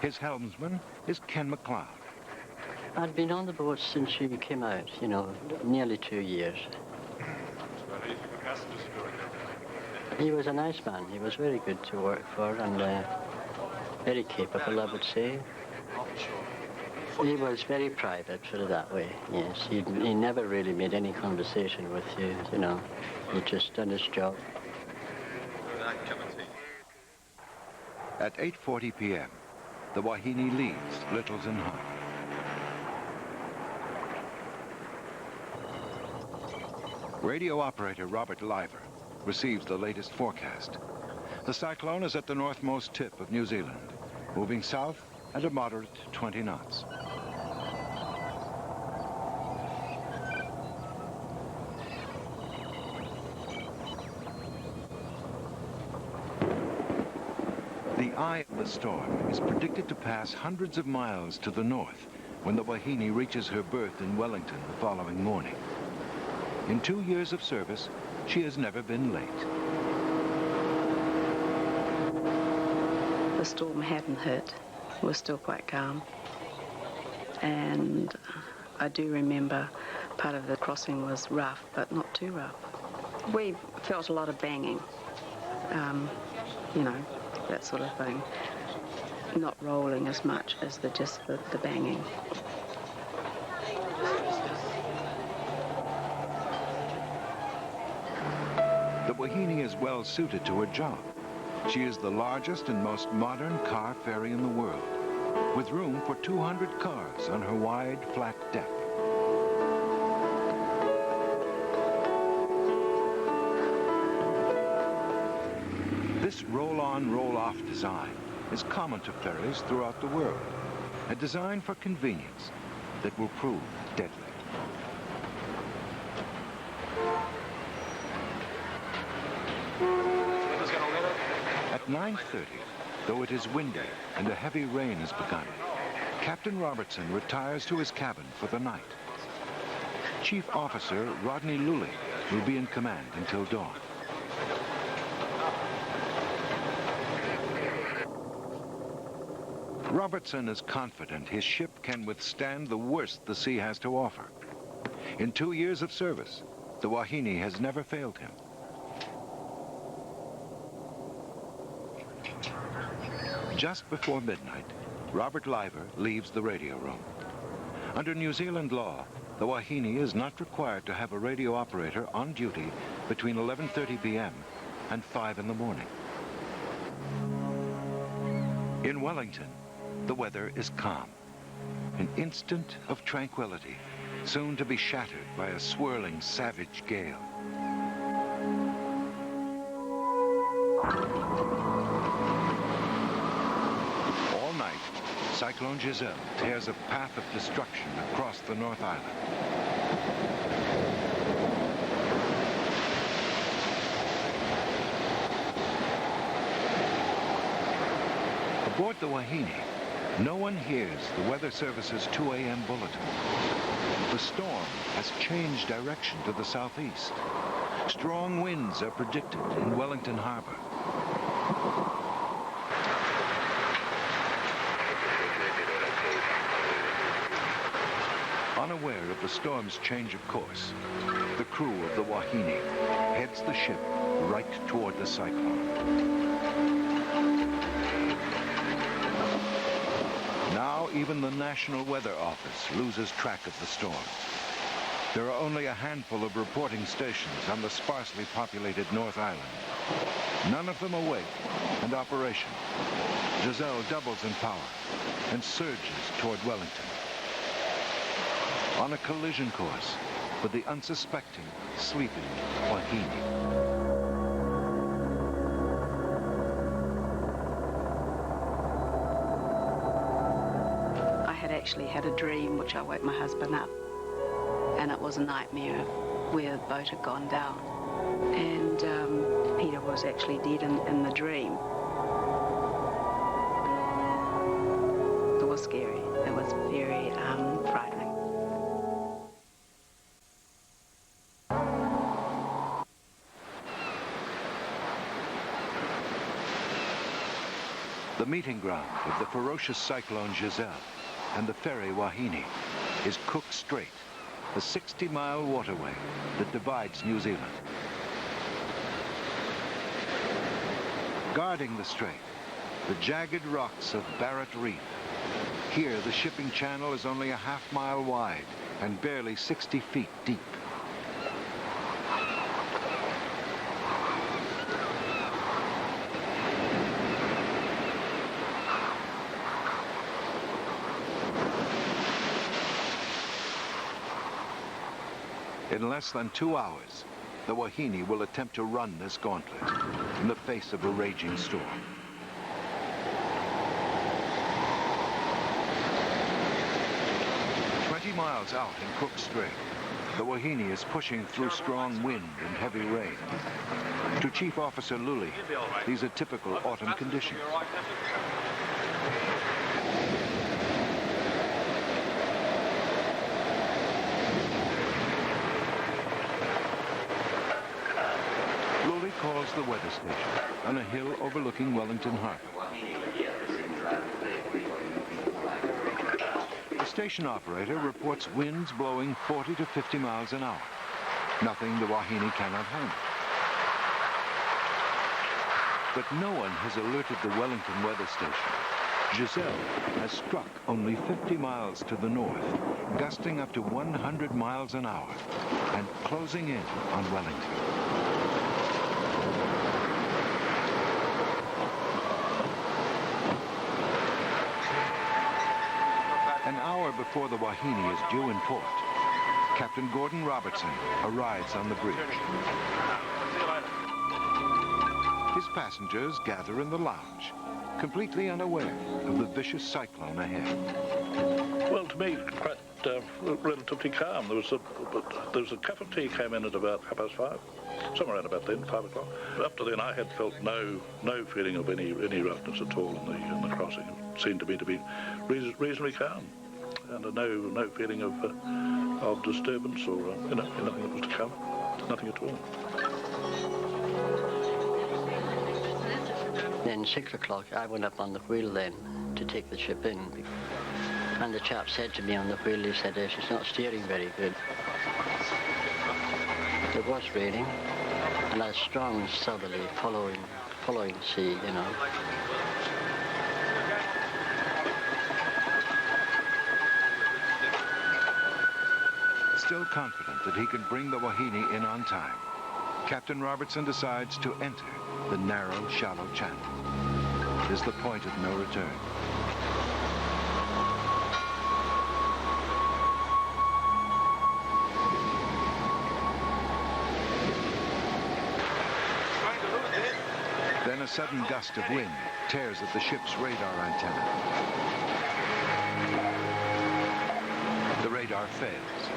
His helmsman is Ken MacLeod. I'd been on the boat since she came out, you know, nearly 2 years. He was a nice man. He was very good to work for and very capable, I would say. He was very private, put it that way, yes. He never really made any conversation with you, you know. He just done his job. At 8:40 p.m., the Wahine leaves Lyttelton Harbour. Radio operator Robert Liver receives the latest forecast. The cyclone is at the northmost tip of New Zealand, moving south at a moderate 20 knots. The eye of the storm is predicted to pass hundreds of miles to the north when the Wahine reaches her berth in Wellington the following morning. In 2 years of service, she has never been late. The storm hadn't hit. It was still quite calm. And I do remember part of the crossing was rough, but not too rough. We felt a lot of banging, you know, that sort of thing. Not rolling as much as just the banging. The Wahine is well suited to her job. She is the largest and most modern car ferry in the world, with room for 200 cars on her wide, flat deck. This roll-on, roll-off design is common to ferries throughout the world, a design for convenience that will prove deadly. At 9:30, though it is windy and a heavy rain has begun, Captain Robertson retires to his cabin for the night. Chief Officer Rodney Lully will be in command until dawn. Robertson is confident his ship can withstand the worst the sea has to offer. In 2 years of service, the Wahine has never failed him. Just before midnight, Robert Liver leaves the radio room. Under New Zealand law, the Wahine is not required to have a radio operator on duty between 11:30 p.m. and 5 in the morning. In Wellington, the weather is calm. An instant of tranquility, soon to be shattered by a swirling, savage gale. All night, Cyclone Giselle tears a path of destruction across the North Island. Aboard the Wahine, no one hears the Weather Service's 2 a.m. bulletin. The storm has changed direction to the southeast. Strong winds are predicted in Wellington Harbour. Unaware of the storm's change of course, the crew of the Wahine heads the ship right toward the cyclone. Now even the National Weather Office loses track of the storm. There are only a handful of reporting stations on the sparsely populated North Island. None of them awake and operational. Giselle doubles in power and surges toward Wellington. On a collision course with the unsuspecting, sleeping Wahine. Actually had a dream which I woke my husband up, and it was a nightmare where the boat had gone down, and Peter was actually dead in the dream. It was scary. It was very frightening. The meeting ground of the ferocious cyclone Giselle and the ferry Wahine is Cook Strait, the 60-mile waterway that divides New Zealand. Guarding the strait, the jagged rocks of Barrett Reef. Here, the shipping channel is only a half-mile wide and barely 60 feet deep. In less than 2 hours, the Wahine will attempt to run this gauntlet in the face of a raging storm. Miles out in Cook Strait, the Wahine is pushing through strong wind and heavy rain. To Chief Officer Lully, these are typical autumn conditions. Lully calls the weather station on a hill overlooking Wellington Harbour. The station operator reports winds blowing 40 to 50 miles an hour. Nothing the Wahine cannot handle. But no one has alerted the Wellington weather station. Giselle has struck only 50 miles to the north, gusting up to 100 miles an hour and closing in on Wellington. An hour before the Wahine is due in port, Captain Gordon Robertson arrives on the bridge. His passengers gather in the lounge, completely unaware of the vicious cyclone ahead. Well, to me, quite relatively calm. There was a cup of tea came in at about 5:30, somewhere around about then, 5 o'clock. Up to then, I had felt no feeling of any roughness at all in the crossing. It seemed to me to be reasonably calm, and no feeling of disturbance or anything that was to come. Nothing at all. Then 6 o'clock, I went up on the wheel then to take the ship in. And the chap said to me on the wheel, he said, she's not steering very good. It was raining, and a strong southerly following sea, you know. Still confident that he can bring the Wahine in on time, Captain Robertson decides to enter the narrow, shallow channel. It is the point of no return. Then a sudden gust of wind tears at the ship's radar antenna. The radar fails.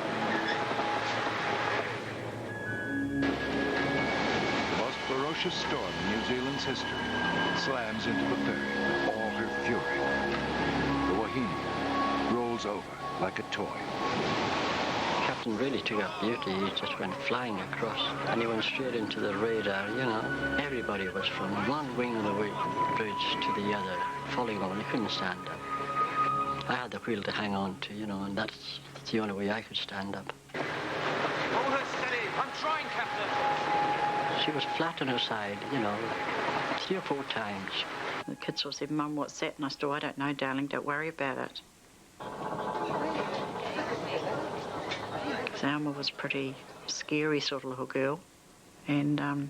Ferocious storm in New Zealand's history slams into the ferry with all her fury. The Wahine rolls over like a toy. Captain really took up beauty. He just went flying across, and he went straight into the radar, you know. Everybody was from one wing of the bridge to the other, falling over. He couldn't stand up. I had the wheel to hang on to, you know, and that's the only way I could stand up. Hold her steady. I'm trying, Captain. She was flat on her side, you know, 3 or 4 times. The kids all said, Mum, what's that? And I said, oh, I don't know, darling, don't worry about it. Alma was a pretty scary sort of little girl. And I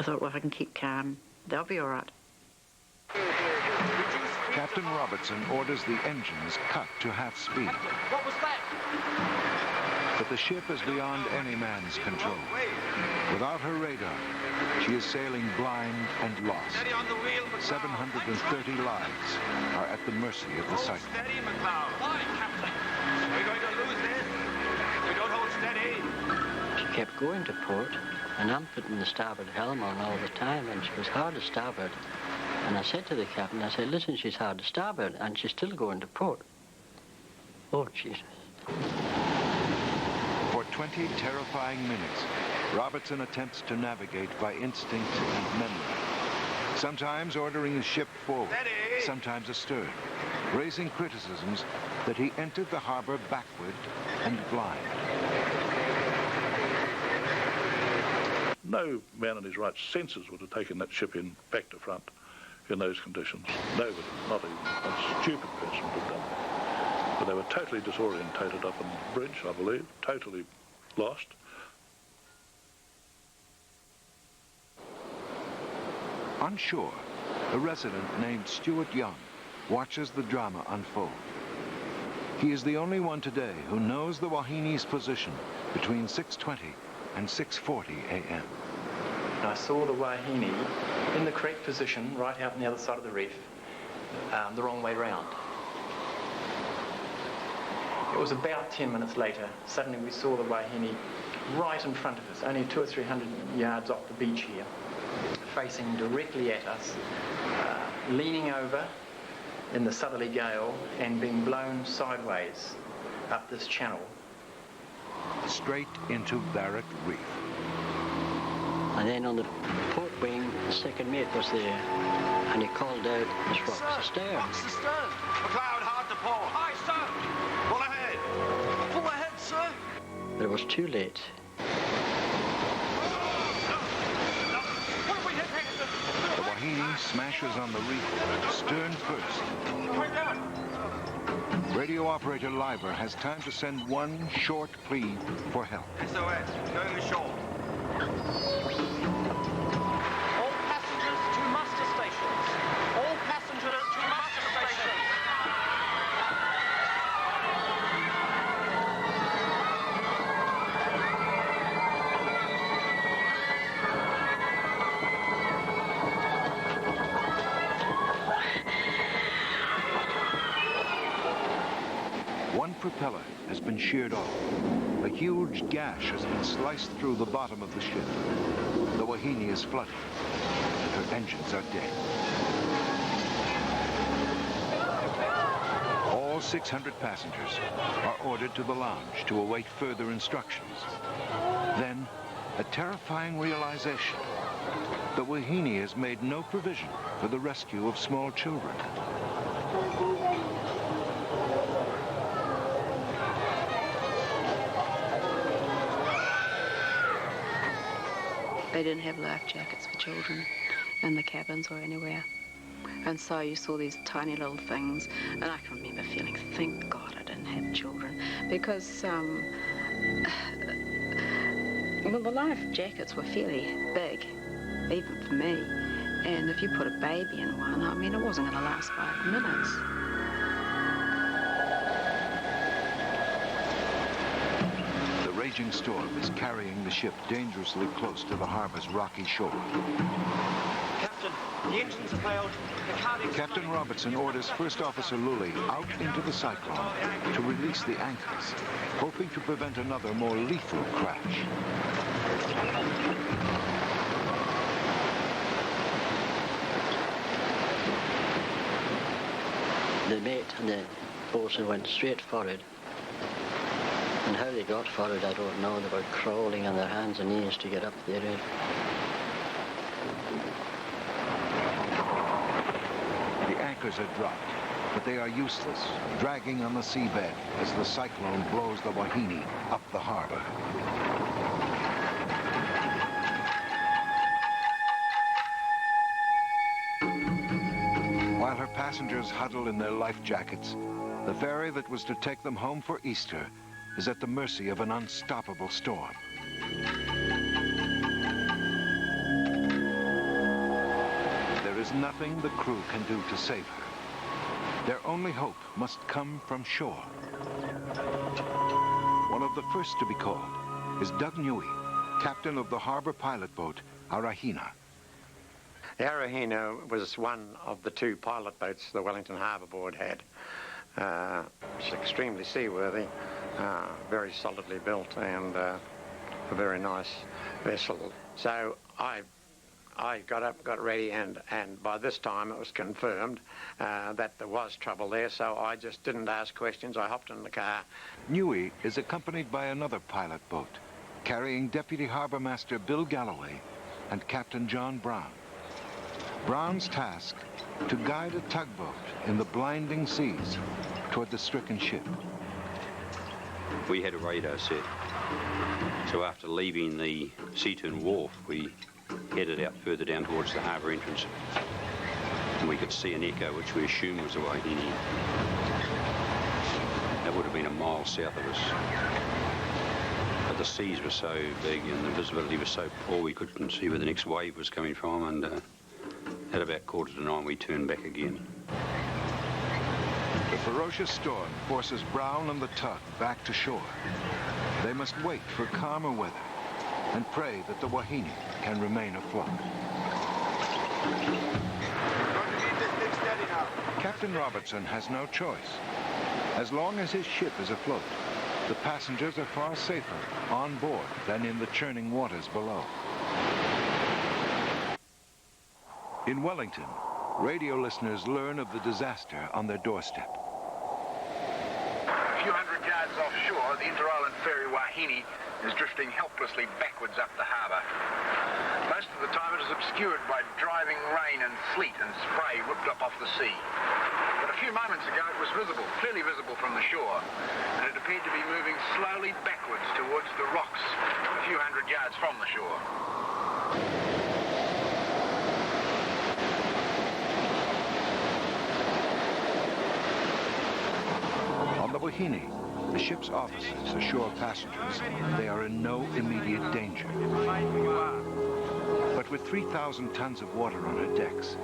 thought, well, if I can keep calm, they'll be all right. Captain Robertson orders the engines cut to half speed. What was that? But the ship is beyond any man's control. Without her radar, she is sailing blind and lost. 730 lives are at the mercy of the cyclone. Steady, McLeod. Why, Captain? We're going to lose this. If we don't hold steady. She kept going to port, and I'm putting the starboard helm on all the time, and she was hard to starboard. And I said to the captain, I said, listen, she's hard to starboard, and she's still going to port. Oh, Jesus. For 20 terrifying minutes, Robertson attempts to navigate by instinct and memory. sometimes ordering the ship forward, sometimes astern, raising criticisms that he entered the harbor backward and blind. No man in his right senses would have taken that ship in back to front in those conditions. Nobody, not even a stupid person would have done it. But they were totally disorientated up on the bridge, I believe, totally lost. On shore, a resident named Stuart Young watches the drama unfold. He is the only one today who knows the Wahine's position between 6:20 and 6:40 a.m. I saw the Wahine in the correct position right out on the other side of the reef, the wrong way round. It was about 10 minutes later, suddenly we saw the Wahine right in front of us, only 200 or 300 yards off the beach here, facing directly at us, leaning over in the southerly gale and being blown sideways up this channel. Straight into Barrack Reef. And then on the port wing, the second mate was there, and he called out, "There's rocks astern." Rocks astern. McLeod, hard to pull. Aye, sir. Pull ahead. Pull ahead, sir. But it was too late. What have we hit, Hector? The Wahine smashes on the reef, stern first. Right down. Radio operator Liver has time to send one short plea for help. SOS, going ashore. All passengers to muster stations. All passengers to muster stations. One propeller has been sheared off. A huge gash has been sliced through the bottom of the ship. The Wahine is flooded, and her engines are dead. All 600 passengers are ordered to the lounge to await further instructions. Then, a terrifying realization. The Wahine has made no provision for the rescue of small children. They didn't have life jackets for children in the cabins or anywhere. And so you saw these tiny little things, and I can remember feeling, thank God I didn't have children, because well, the life jackets were fairly big, even for me. And if you put a baby in one, I mean, it wasn't going to last 5 minutes. The raging storm is carrying the ship dangerously close to the harbor's rocky shore. Captain, the engines have failed. Captain Robertson orders First Officer Lully out into the cyclone to release the anchors, hoping to prevent another more lethal crash. The mate and the boatswain went straight forward. And how they got forward, I don't know. They were crawling on their hands and knees to get up there. The anchors are dropped, but they are useless, dragging on the seabed as the cyclone blows the Wahine up the harbor. While her passengers huddle in their life jackets, the ferry that was to take them home for Easter is at the mercy of an unstoppable storm. There is nothing the crew can do to save her. Their only hope must come from shore. One of the first to be called is Doug Newey, captain of the harbor pilot boat, Wahine. The Wahine was one of the two pilot boats the Wellington Harbour Board had. It's extremely seaworthy, very solidly built, and a very nice vessel. So I got up, got ready, and by this time it was confirmed that there was trouble there, so I just didn't ask questions. I hopped in the car. Newey is accompanied by another pilot boat, carrying Deputy Harbour Master Bill Galloway and Captain John Brown. Brown's task, to guide a tugboat in the blinding seas toward the stricken ship. We had a radar set, so after leaving the Seaturn wharf, we headed out further down towards the harbour entrance, and we could see an echo which we assumed was the Wahine. That would have been a mile south of us. But the seas were so big and the visibility was so poor we couldn't see where the next wave was coming from, and at about 9:15 we turned back again. The ferocious storm forces Brown and the tug back to shore. They must wait for calmer weather and pray that the Wahine can remain afloat. Captain Robertson has no choice. As long as his ship is afloat, the passengers are far safer on board than in the churning waters below. In Wellington, radio listeners learn of the disaster on their doorstep. A few hundred yards offshore, the inter-island ferry Wahine is drifting helplessly backwards up the harbour. Most of the time it is obscured by driving rain and sleet and spray whipped up off the sea. But a few moments ago it was visible, clearly visible from the shore, and it appeared to be moving slowly backwards towards the rocks a few hundred yards from the shore. On the Wahine, the ship's officers assure passengers they are in no immediate danger. But with 3,000 tons of water on her decks,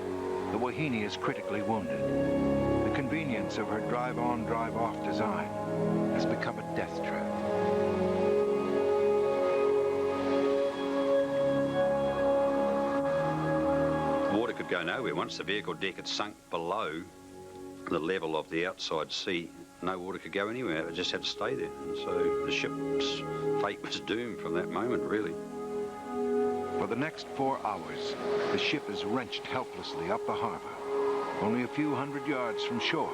the Wahine is critically wounded. The convenience of her drive-on, drive-off design has become a death trap. Water could go nowhere. Once the vehicle deck had sunk below the level of the outside sea, no water could go anywhere. It just had to stay there. And so the ship's fate was doomed from that moment, really. For the next 4 hours, the ship is wrenched helplessly up the harbour, only a few hundred yards from shore,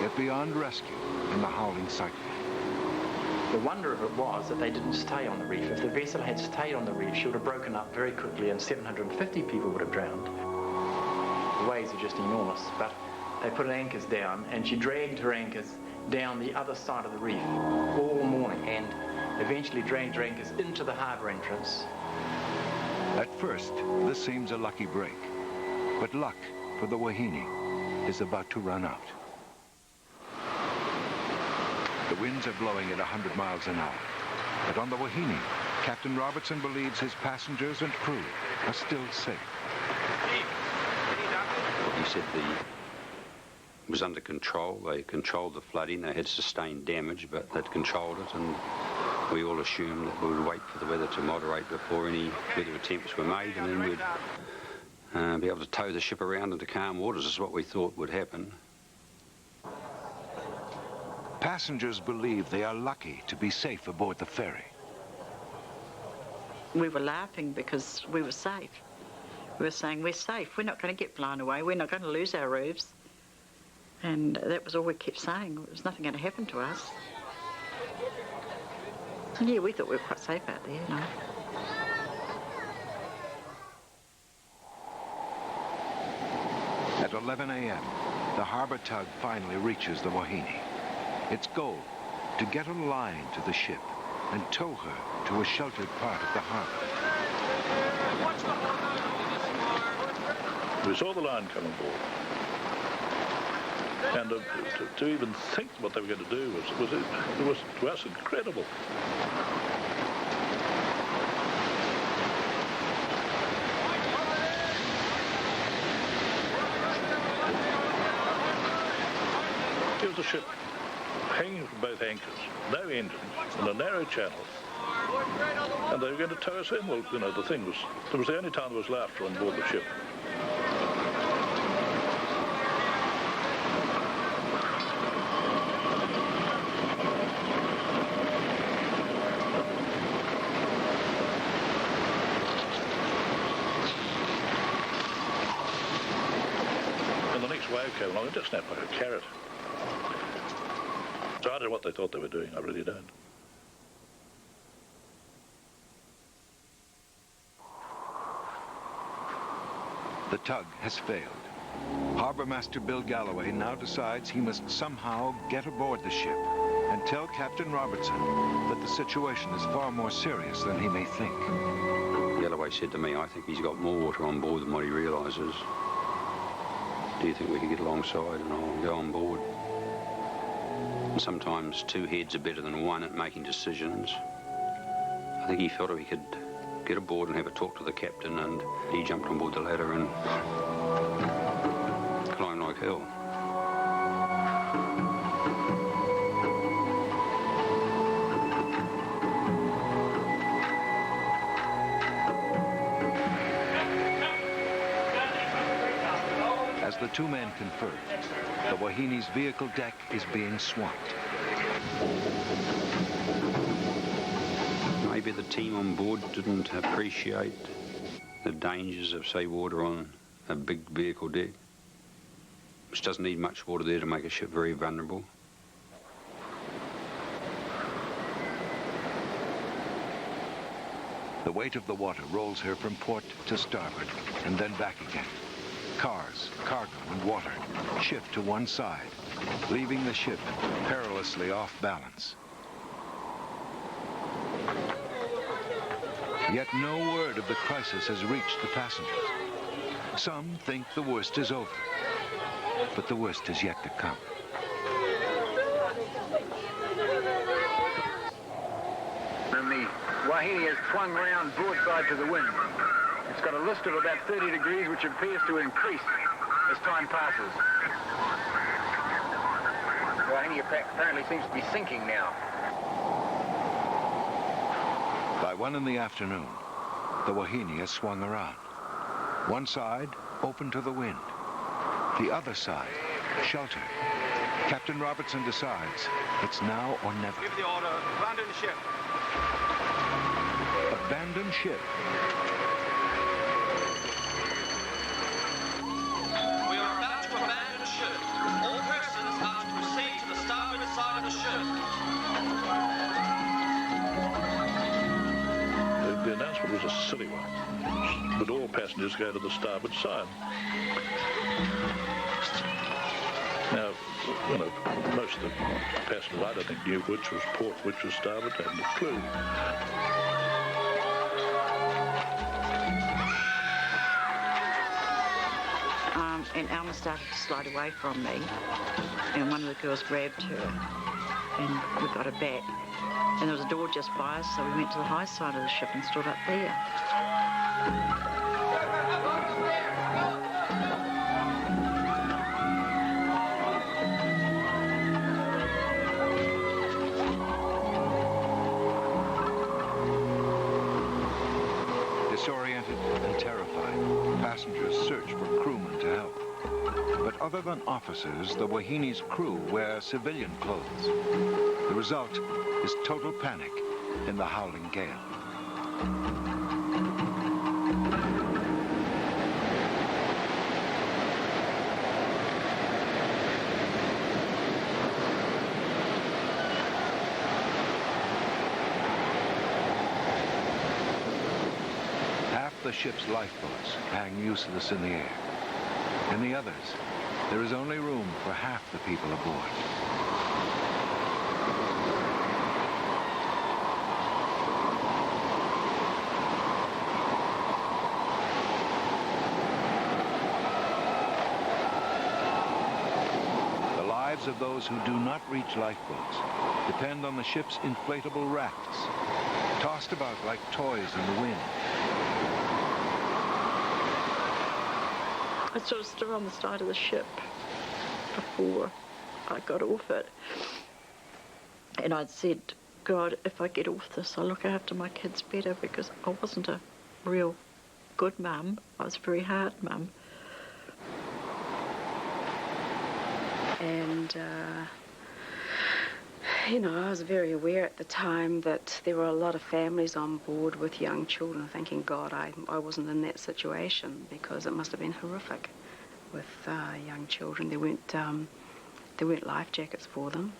yet beyond rescue in the howling cyclone. The wonder of it was that they didn't stay on the reef. If the vessel had stayed on the reef, she would have broken up very quickly and 750 people would have drowned. The waves are just enormous, but they put anchors down, and she dragged her anchors down the other side of the reef all morning, and eventually dragged her anchors into the harbour entrance. At first, this seems a lucky break, but luck for the Wahine is about to run out. The winds are blowing at 100 miles an hour, but on the Wahine, Captain Robertson believes his passengers and crew are still safe. He said it was under control. They controlled the flooding. They had sustained damage, but they'd controlled it, and we all assumed that we would wait for the weather to moderate before any weather attempts were made, and then we'd be able to tow the ship around into calm waters, is what we thought would happen. Passengers believe they are lucky to be safe aboard the ferry. We were laughing because we were safe. We were saying, we're safe, we're not going to get blown away, we're not going to lose our roofs. And that was all we kept saying. There's nothing going to happen to us. And yeah, we thought we were quite safe out there, you know. At 11 a.m., the harbour tug finally reaches the Wahine. Its goal, to get a line to the ship and tow her to a sheltered part of the harbour. We saw the line come on board. And to even think what they were going to do was to us incredible. Here's the ship hanging from both anchors, no engines, in a narrow channel. And they were going to tow us in. Well, you know, it was the only time there was laughter on board the ship. Wave came along and just snapped like a carrot. So I don't know what they thought they were doing, I really don't. The tug has failed. Harbour Master Bill Galloway now decides he must somehow get aboard the ship and tell Captain Robertson that the situation is far more serious than he may think. Galloway said to me, I think he's got more water on board than what he realises. Do you think we could get alongside and I'll go on board? And sometimes two heads are better than one at making decisions. I think he felt if he could get aboard and have a talk to the captain, and he jumped on board the ladder and climbed like hell. As the two men confer, the Wahine's vehicle deck is being swamped. Maybe the team on board didn't appreciate the dangers of, say, water on a big vehicle deck, which doesn't need much water there to make a ship very vulnerable. The weight of the water rolls her from port to starboard and then back again. Cars, cargo, and water shift to one side, leaving the ship perilously off balance. Yet no word of the crisis has reached the passengers. Some think the worst is over, but the worst is yet to come. And the Wahine has swung round broadside to the wind. It's got a list of about 30 degrees, which appears to increase as time passes. The Wahine apparently seems to be sinking now. By 1 in the afternoon, the Wahine has swung around. One side open to the wind, the other side sheltered. Captain Robertson decides it's now or never. Give the order, abandon ship. Abandon ship. We are about to abandon ship. All persons are to proceed to the starboard side of the ship. The announcement was a silly one. But all passengers go to the starboard side. Now, you know, most of the passengers, I don't think, knew which was port, which was starboard, hadn't a clue. And Alma started to slide away from me, and one of the girls grabbed her, and we got her back. And there was a door just by us, so we went to the high side of the ship and stood up there. Disoriented and terrified, passengers search for crewmen to help. But other than officers, the Wahine's crew wear civilian clothes. The result is total panic in the howling gale. Half the ship's lifeboats hang useless in the air. In the others, there is only room for half the people aboard. The lives of those who do not reach lifeboats depend on the ship's inflatable rafts, tossed about like toys in the wind. I sort of stood on the side of the ship before I got off it. And I'd said, God, if I get off this, I'll look after my kids better, because I wasn't a real good mum. I was a very hard mum. And, you know, I was very aware at the time that there were a lot of families on board with young children, thinking, God, I wasn't in that situation, because it must have been horrific with young children. There weren't life jackets for them.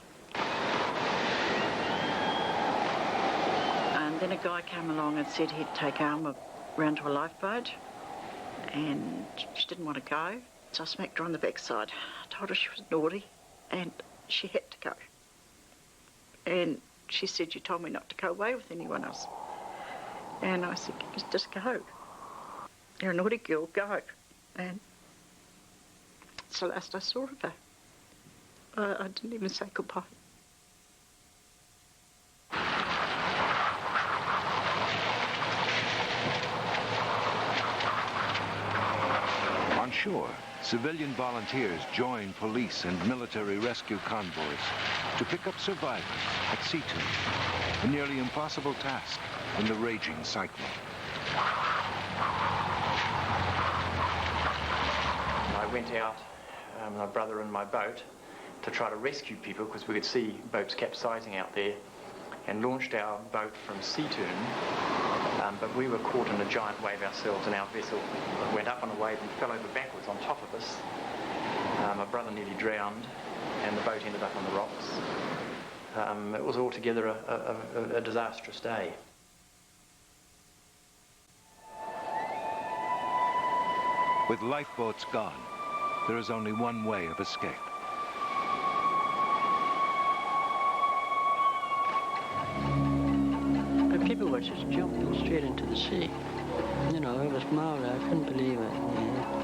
And then a guy came along and said he'd take Alma round to a lifeboat. and she didn't want to go. So I smacked her on the backside. I told her she was naughty and she had to go. And she said, "You told me not to go away with anyone else." And I said, "Just go. You're a naughty girl, go." And it's the last I saw of her. I didn't even say goodbye. On shore, civilian volunteers join police and military rescue convoys to pick up survivors at sea tomb, a nearly impossible task in the raging cyclone. I went out, my brother and my boat, to try to rescue people because we could see boats capsizing out there, and launched our boat from Seaturn, but we were caught in a giant wave ourselves, and our vessel went up on a wave and fell over backwards on top of us. My brother nearly drowned, and the boat ended up on the rocks. It was altogether a disastrous day. With lifeboats gone, there is only one way of escape. The people were just jumping straight into the sea. You know, it was marvelous. I couldn't believe it. Yeah.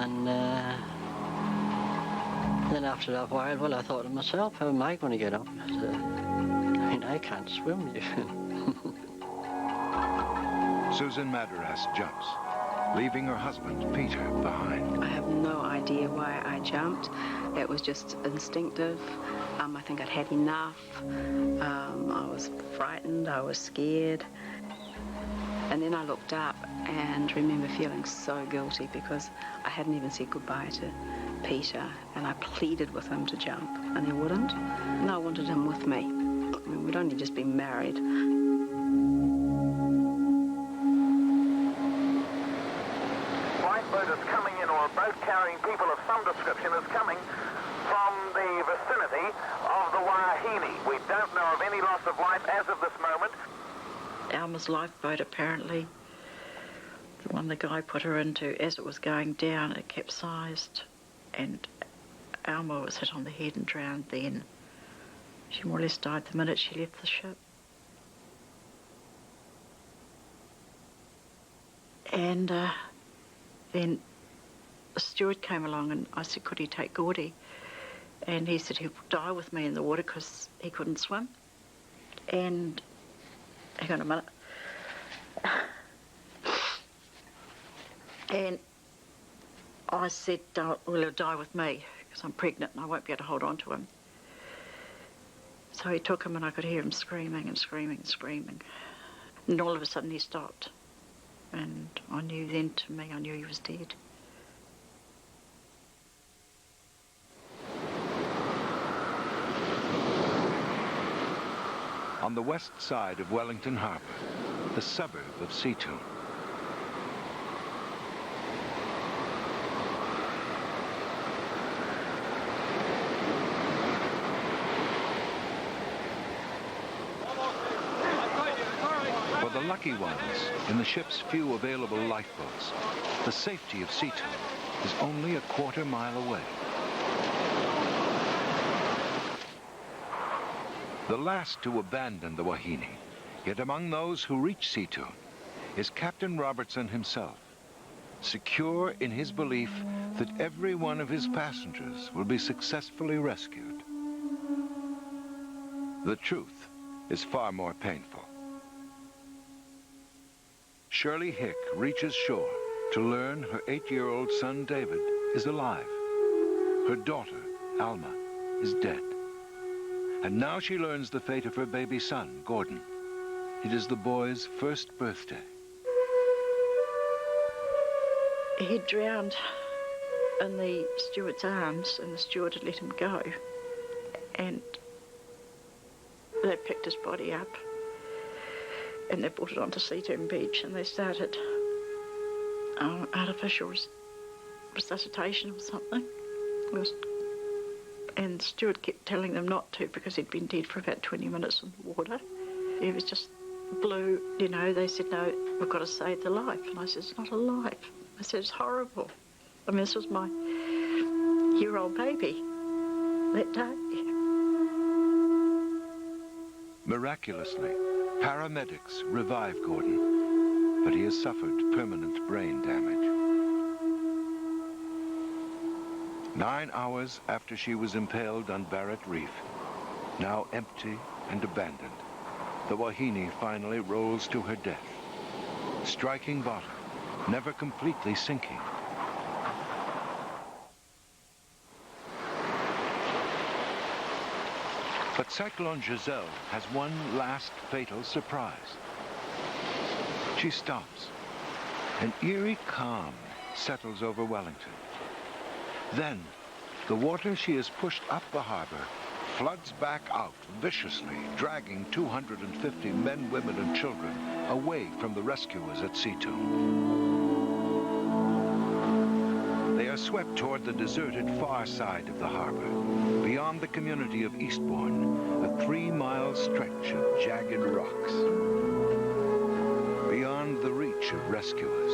And then after a while, well, I thought to myself, how am I going to get up? So, I mean, I can't swim. Susan Madaras jumps, leaving her husband, Peter, behind. I have no idea why I jumped. It was just instinctive. I think I'd had enough. I was frightened, I was scared. And then I looked up and remember feeling so guilty because I hadn't even said goodbye to Peter, and I pleaded with him to jump, and he wouldn't. And I wanted him with me. I mean, we'd only just been married. Lifeboat is coming in, or a boat carrying people of some description is coming from the vicinity of the Wahine. We don't know of any loss of life as of this moment. Alma's lifeboat, apparently, the one the guy put her into, as it was going down, it capsized, and Alma was hit on the head and drowned then. She more or less died the minute she left the ship. And then the steward came along, and I said, could he take Gordy? And he said he would die with me in the water because he couldn't swim. And hang on a minute. And I said, well, he'll die with me because I'm pregnant and I won't be able to hold on to him. So he took him, and I could hear him screaming and screaming and screaming. And all of a sudden he stopped. And I knew then, to me, I knew he was dead. On the west side of Wellington Harbour, the suburb of Seatoun. For the lucky ones in the ship's few available lifeboats, the safety of Seatoun is only a quarter-mile away. The last to abandon the Wahine, yet among those who reach Seatoun, is Captain Robertson himself, secure in his belief that every one of his passengers will be successfully rescued. The truth is far more painful. Shirley Hick reaches shore to learn her 8-year-old son David is alive. Her daughter, Alma, is dead. And now she learns the fate of her baby son, Gordon. It is the boy's first birthday. He drowned in the steward's arms, and the steward had let him go. And they picked his body up, and they brought it onto Seaturn Beach, and they started artificial resuscitation or something. And the steward kept telling them not to because he'd been dead for about 20 minutes in the water. He was just blue, you know. They said, no, we've got to save the life. And I said, it's not a life. I said, it's horrible. I mean, this was my year-old baby that day. Miraculously, paramedics revive Gordon, but he has suffered permanent brain damage. 9 hours after she was impaled on Barrett Reef, now empty and abandoned, the Wahine finally rolls to her death, striking bottom, never completely sinking. But Cyclone Giselle has one last fatal surprise. She stops. An eerie calm settles over Wellington. Then, the water she has pushed up the harbor floods back out viciously, dragging 250 men, women, and children away from the rescuers at Seatoon. They are swept toward the deserted far side of the harbor, beyond the community of Eastbourne, a 3-mile stretch of jagged rocks, beyond the reach of rescuers.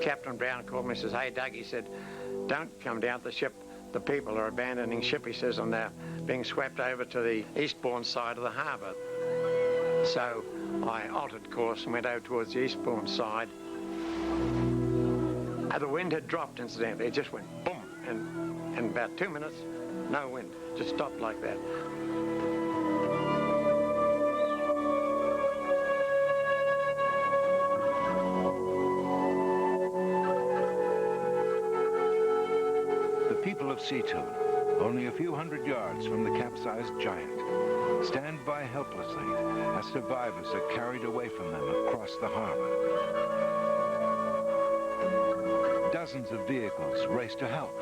Captain Brown called me and says, hey, Doug, he said, don't come down to the ship. The people are abandoning ship, he says, and they're being swept over to the Eastbourne side of the harbour. So I altered course and went over towards the Eastbourne side. And the wind had dropped, incidentally. It just went boom, and in about 2 minutes, no wind. Just stopped like that. People of Seatoon, only a few hundred yards from the capsized giant, stand by helplessly as survivors are carried away from them across the harbor. Dozens of vehicles race to help,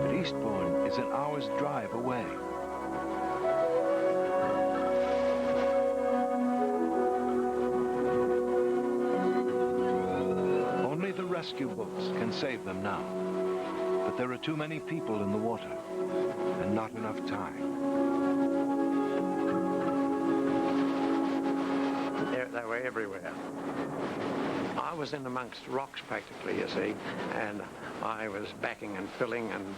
but Eastbourne is an hour's drive away. Only the rescue boats can save them now. But there are too many people in the water, and not enough time. They were everywhere. I was in amongst rocks practically, you see, and I was backing and filling and,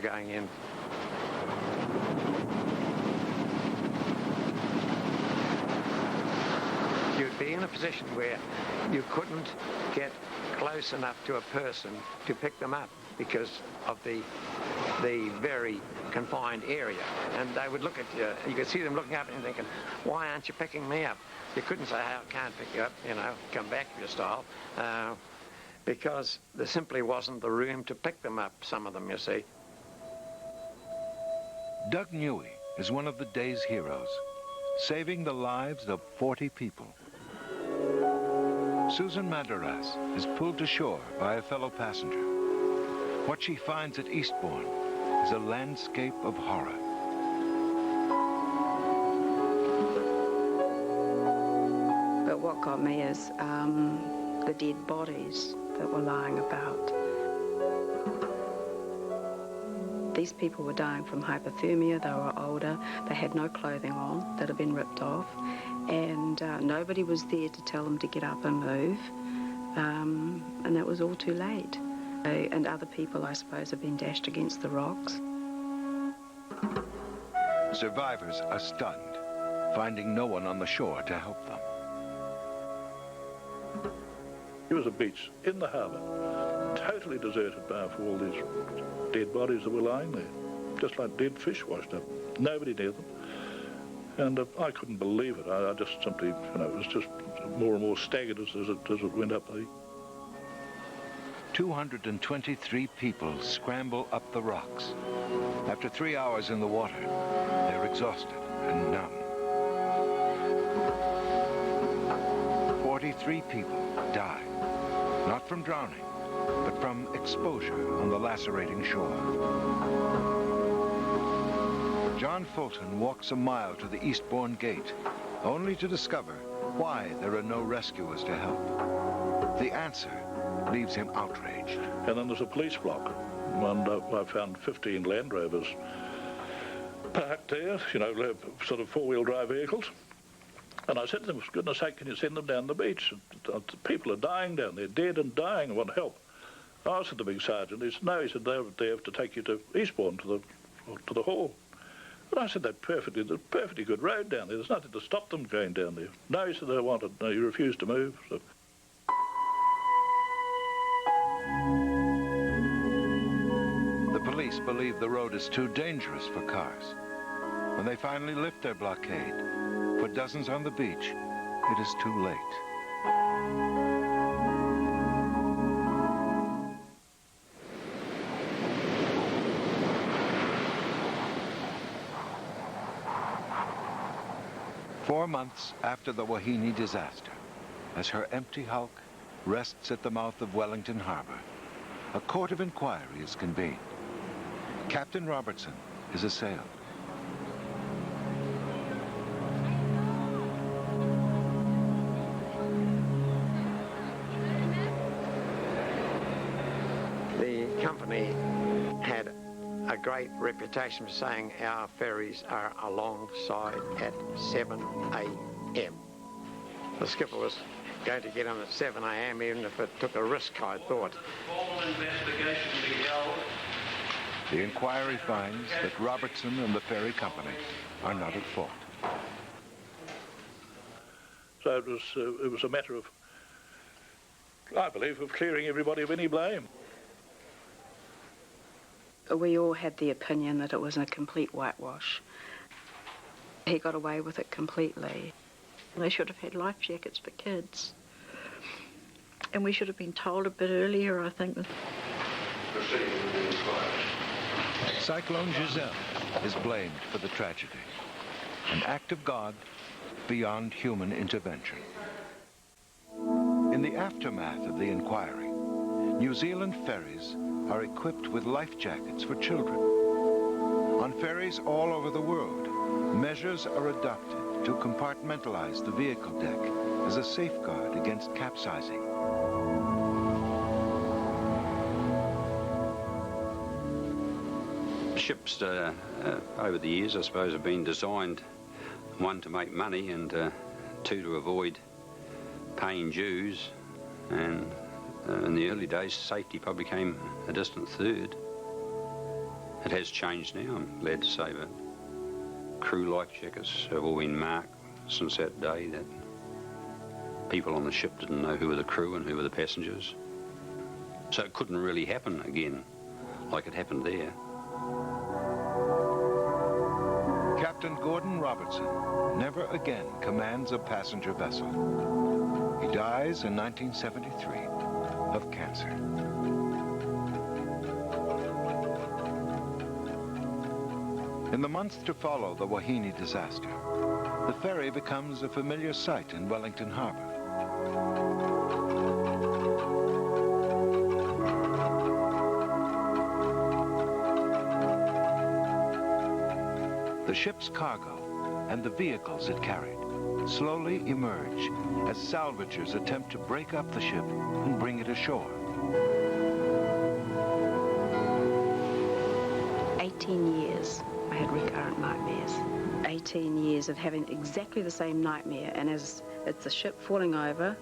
going in. You'd be in a position where you couldn't get close enough to a person to pick them up because of the very confined area. And they would look at you. You could see them looking up and thinking, why aren't you picking me up? You couldn't say, I can't pick you up, come back your style, because there simply wasn't the room to pick them up, some of them, you see. Doug Newey is one of the day's heroes, saving the lives of 40 people. Susan Madaras is pulled to shore by a fellow passenger. What she finds at Eastbourne is a landscape of horror. But what got me is the dead bodies that were lying about. These people were dying from hypothermia, they were older, they had no clothing on that had been ripped off, and nobody was there to tell them to get up and move, and it was all too late. And other people, I suppose, have been dashed against the rocks. Survivors are stunned, finding no one on the shore to help them. It was a beach in the harbour, totally deserted bar for all these dead bodies that were lying there, just like dead fish washed up. Nobody near them. And I couldn't believe it. I just simply, it was just more and more staggered as it went up the... 223 people scramble up the rocks. After 3 hours in the water, they're exhausted and numb. 43 people die, not from drowning, but from exposure on the lacerating shore. John Fulton walks a mile to the Eastbourne gate, only to discover why there are no rescuers to help. The answer leaves him outraged. And then there's a police block, and I found 15 Land Rovers parked there, you know, sort of four-wheel drive vehicles. And I said to them, for goodness sake, can you send them down the beach? People are dying down there, dead and dying, and want help. I said to the big sergeant, he said, no, he said, they have to take you to Eastbourne, to the hall. And I said, there's a perfectly good road down there. There's nothing to stop them going down there. No, he said, they wanted, no, you refused to move. So. The police believe the road is too dangerous for cars. When they finally lift their blockade, for dozens on the beach, it is too late. Four months after the Wahine disaster, as her empty hulk rests at the mouth of Wellington Harbour, a court of inquiry is convened. Captain Robertson is assailed. The company had a great reputation for saying our ferries are alongside at 7 a.m. The skipper was going to get them at 7 a.m. even if it took a risk, I thought. The inquiry finds that Robertson and the ferry company are not at fault. So it was a matter of, I believe, of clearing everybody of any blame. We all had the opinion that it was a complete whitewash. He got away with it completely. They should have had life jackets for kids. And we should have been told a bit earlier, I think. Cyclone Giselle is blamed for the tragedy, an act of God beyond human intervention. In the aftermath of the inquiry, New Zealand ferries are equipped with life jackets for children. On ferries all over the world, measures are adopted to compartmentalize the vehicle deck as a safeguard against capsizing. Ships over the years, I suppose, have been designed, one, to make money, and two, to avoid paying dues. And in the early days, safety probably came a distant third. It has changed now, I'm glad to say, but crew life jackets have all been marked since that day, that people on the ship didn't know who were the crew and who were the passengers. So it couldn't really happen again like it happened there. Captain Gordon Robertson never again commands a passenger vessel. He dies in 1973 of cancer. In the months to follow the Wahine disaster, the ferry becomes a familiar sight in Wellington Harbour. The ship's cargo and the vehicles it carried slowly emerge as salvagers attempt to break up the ship and bring it ashore. 18 years I had recurrent nightmares. 18 years of having exactly the same nightmare, and as it's the ship falling over,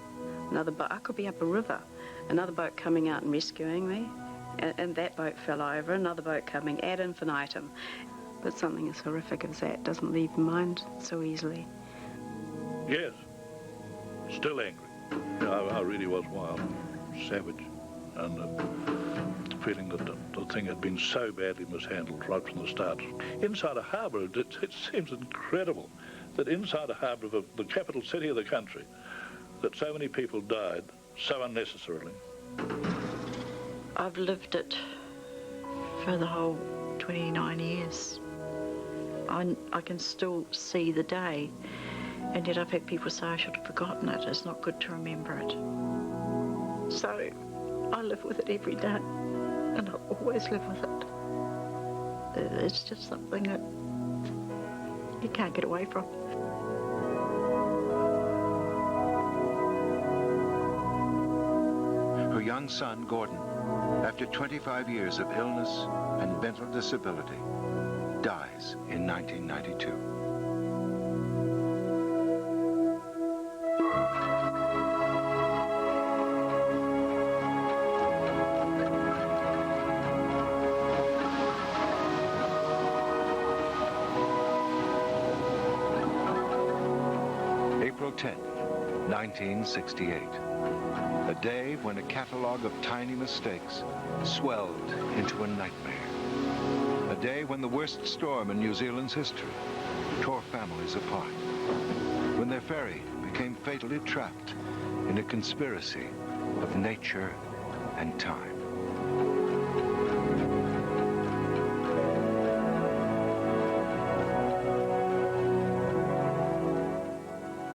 another boat, I could be up a river, another boat coming out and rescuing me, and that boat fell over, another boat coming ad infinitum. But something as horrific as that doesn't leave your mind so easily. Yes, still angry. I really was wild, savage, and feeling that the thing had been so badly mishandled right from the start. Inside a harbour, it seems incredible that inside a harbour of the capital city of the country, that so many people died so unnecessarily. I've lived it for the whole 29 years. I can still see the day, and yet I've had people say I should have forgotten it. It's not good to remember it. So I live with it every day, and I'll always live with it. It's just something that you can't get away from. young son, Gordon, after 25 years of illness and mental disability, dies in 1992. April 10th, 1968. A day when a catalogue of tiny mistakes swelled into a nightmare. A day when the worst storm in New Zealand's history tore families apart. When their ferry became fatally trapped in a conspiracy of nature and time.